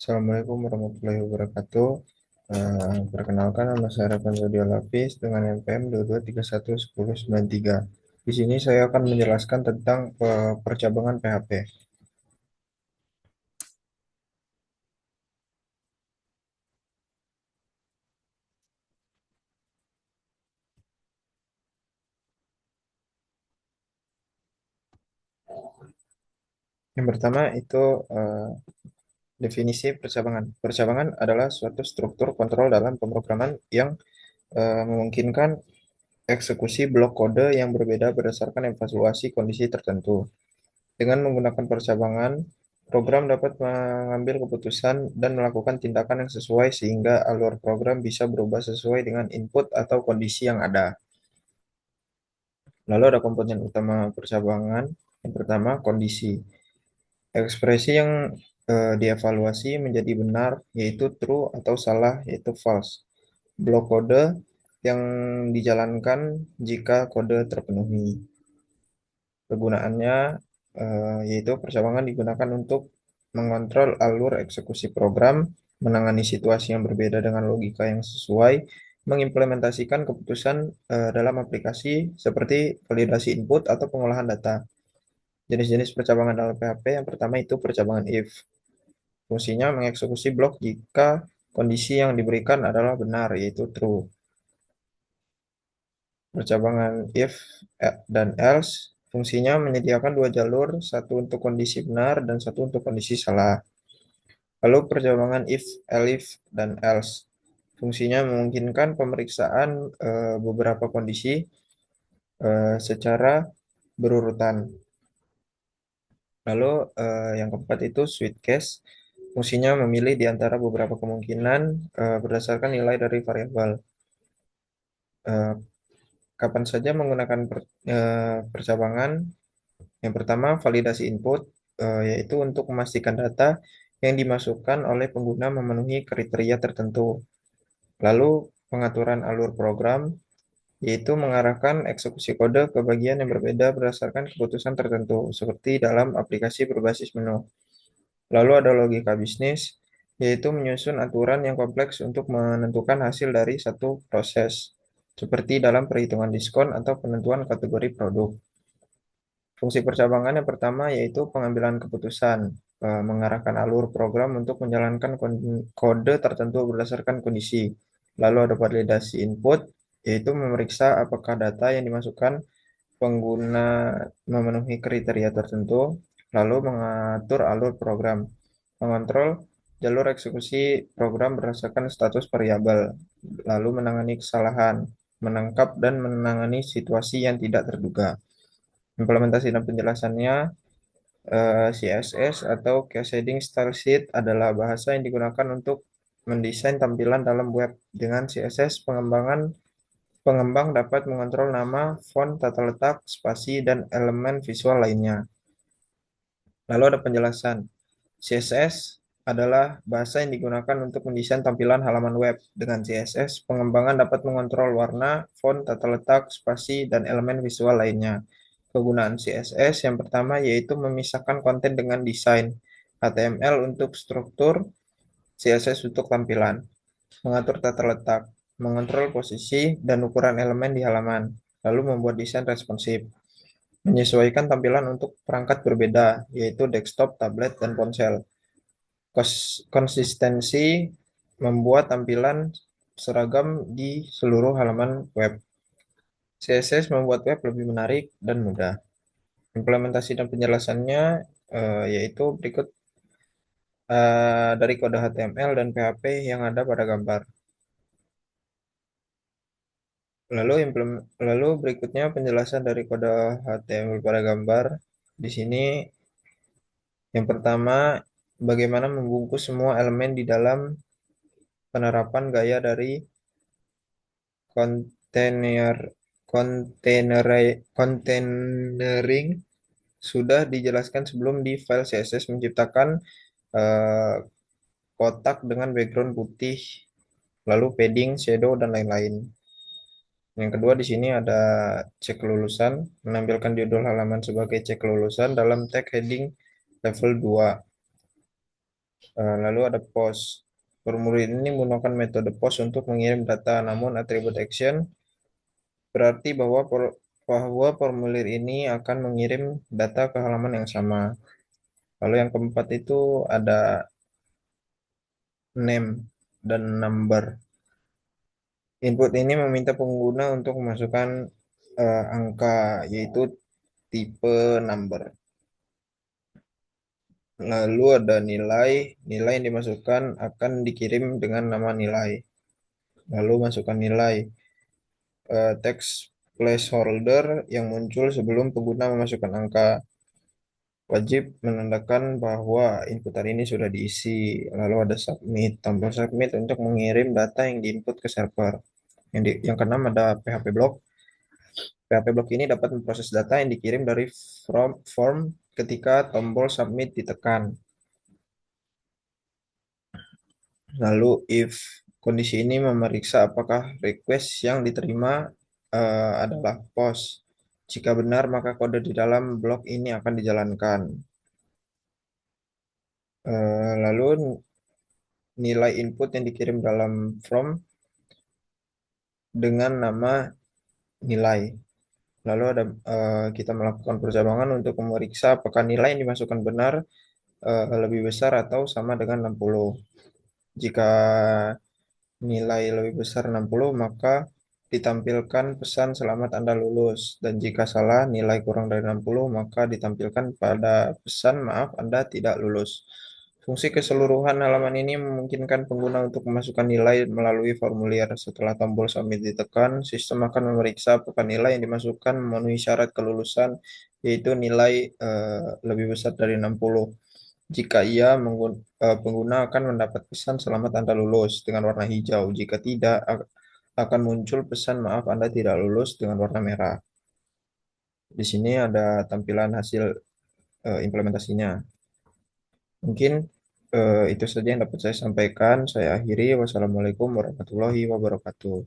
Assalamualaikum warahmatullahi wabarakatuh. Perkenalkan nama saya Rafael Zodiac Lapis dengan NPM 22311093. Di sini saya akan menjelaskan tentang percabangan PHP. Yang pertama itu eh, definisi percabangan. Percabangan adalah suatu struktur kontrol dalam pemrograman yang memungkinkan eksekusi blok kode yang berbeda berdasarkan evaluasi kondisi tertentu. Dengan menggunakan percabangan, program dapat mengambil keputusan dan melakukan tindakan yang sesuai sehingga alur program bisa berubah sesuai dengan input atau kondisi yang ada. Lalu ada komponen utama percabangan. Yang pertama, kondisi. Ekspresi yang dievaluasi menjadi benar, yaitu true atau salah, yaitu false. Blok kode yang dijalankan jika kode terpenuhi. Kegunaannya yaitu percabangan digunakan untuk mengontrol alur eksekusi program, menangani situasi yang berbeda dengan logika yang sesuai, mengimplementasikan keputusan dalam aplikasi seperti validasi input atau pengolahan data. Jenis-jenis percabangan dalam PHP yang pertama itu percabangan if. Fungsinya mengeksekusi blok jika kondisi yang diberikan adalah benar, yaitu true. Percabangan if dan else fungsinya menyediakan dua jalur, satu untuk kondisi benar dan satu untuk kondisi salah. Lalu percabangan if, elif, dan else. Fungsinya memungkinkan pemeriksaan beberapa kondisi secara berurutan. Lalu yang keempat itu switch case. Fungsinya memilih di antara beberapa kemungkinan berdasarkan nilai dari variabel. Eh, Kapan saja menggunakan percabangan. Yang pertama, validasi input, yaitu untuk memastikan data yang dimasukkan oleh pengguna memenuhi kriteria tertentu. Lalu, pengaturan alur program, yaitu mengarahkan eksekusi kode ke bagian yang berbeda berdasarkan keputusan tertentu, seperti dalam aplikasi berbasis menu. Lalu ada logika bisnis, yaitu menyusun aturan yang kompleks untuk menentukan hasil dari satu proses, seperti dalam perhitungan diskon atau penentuan kategori produk. Fungsi percabangan yang pertama yaitu pengambilan keputusan, mengarahkan alur program untuk menjalankan kode tertentu berdasarkan kondisi. Lalu ada validasi input, yaitu memeriksa apakah data yang dimasukkan pengguna memenuhi kriteria tertentu, lalu mengatur alur program, mengontrol jalur eksekusi program berdasarkan status variabel, lalu menangani kesalahan, menangkap dan menangani situasi yang tidak terduga. Implementasi dan penjelasannya, CSS atau Cascading Style Sheet adalah bahasa yang digunakan untuk mendesain tampilan dalam web. Dengan CSS, pengembang dapat mengontrol nama, font, tata letak, spasi, dan elemen visual lainnya. Lalu ada penjelasan. CSS adalah bahasa yang digunakan untuk mendesain tampilan halaman web. Dengan CSS, pengembangan dapat mengontrol warna, font, tata letak, spasi, dan elemen visual lainnya. Kegunaan CSS yang pertama yaitu memisahkan konten dengan desain, HTML untuk struktur, CSS untuk tampilan, mengatur tata letak, mengontrol posisi dan ukuran elemen di halaman, lalu membuat desain responsif, menyesuaikan tampilan untuk perangkat berbeda, yaitu desktop, tablet, dan ponsel. Konsistensi membuat tampilan seragam di seluruh halaman web. CSS membuat web lebih menarik dan mudah. Implementasi dan penjelasannya yaitu berikut dari kode HTML dan PHP yang ada pada gambar. Lalu berikutnya penjelasan dari kode HTML pada gambar. Di sini yang pertama bagaimana membungkus semua elemen di dalam penerapan gaya dari kontainer containering sudah dijelaskan sebelum di file CSS menciptakan eh, kotak dengan background putih, lalu padding, shadow, dan lain-lain. Yang kedua di sini ada cek kelulusan, menampilkan judul halaman sebagai cek kelulusan dalam tag heading level 2. Lalu ada POS. Formulir ini menggunakan metode POS untuk mengirim data, namun atribut action berarti bahwa formulir ini akan mengirim data ke halaman yang sama. Lalu yang keempat itu ada name dan number. Input ini meminta pengguna untuk memasukkan angka, yaitu tipe number. Lalu ada nilai, nilai yang dimasukkan akan dikirim dengan nama nilai. Lalu masukkan nilai, text placeholder yang muncul sebelum pengguna memasukkan angka. Wajib menandakan bahwa input hari ini sudah diisi. Lalu ada submit, tombol submit untuk mengirim data yang diinput ke server. Yang keenam ada PHP block. PHP block ini dapat memproses data yang dikirim dari form ketika tombol submit ditekan. Lalu if kondisi ini memeriksa apakah request yang diterima adalah POS. Jika benar, maka kode di dalam blok ini akan dijalankan. Lalu nilai input yang dikirim dalam from dengan nama nilai. Lalu ada kita melakukan percabangan untuk memeriksa apakah nilai yang dimasukkan benar, lebih besar atau sama dengan 60. Jika nilai lebih besar 60, maka ditampilkan pesan selamat Anda lulus. Dan jika salah nilai kurang dari 60, maka ditampilkan pada pesan maaf Anda tidak lulus. Fungsi keseluruhan halaman ini memungkinkan pengguna untuk memasukkan nilai melalui formulir. Setelah tombol submit ditekan, sistem akan memeriksa apakah nilai yang dimasukkan memenuhi syarat kelulusan, yaitu nilai lebih besar dari 60. Jika iya, pengguna akan mendapat pesan selamat Anda lulus dengan warna hijau. Jika tidak, akan muncul pesan maaf Anda tidak lulus dengan warna merah. Di sini ada tampilan hasil implementasinya. Mungkin itu saja yang dapat saya sampaikan. Saya akhiri. Wassalamualaikum warahmatullahi wabarakatuh.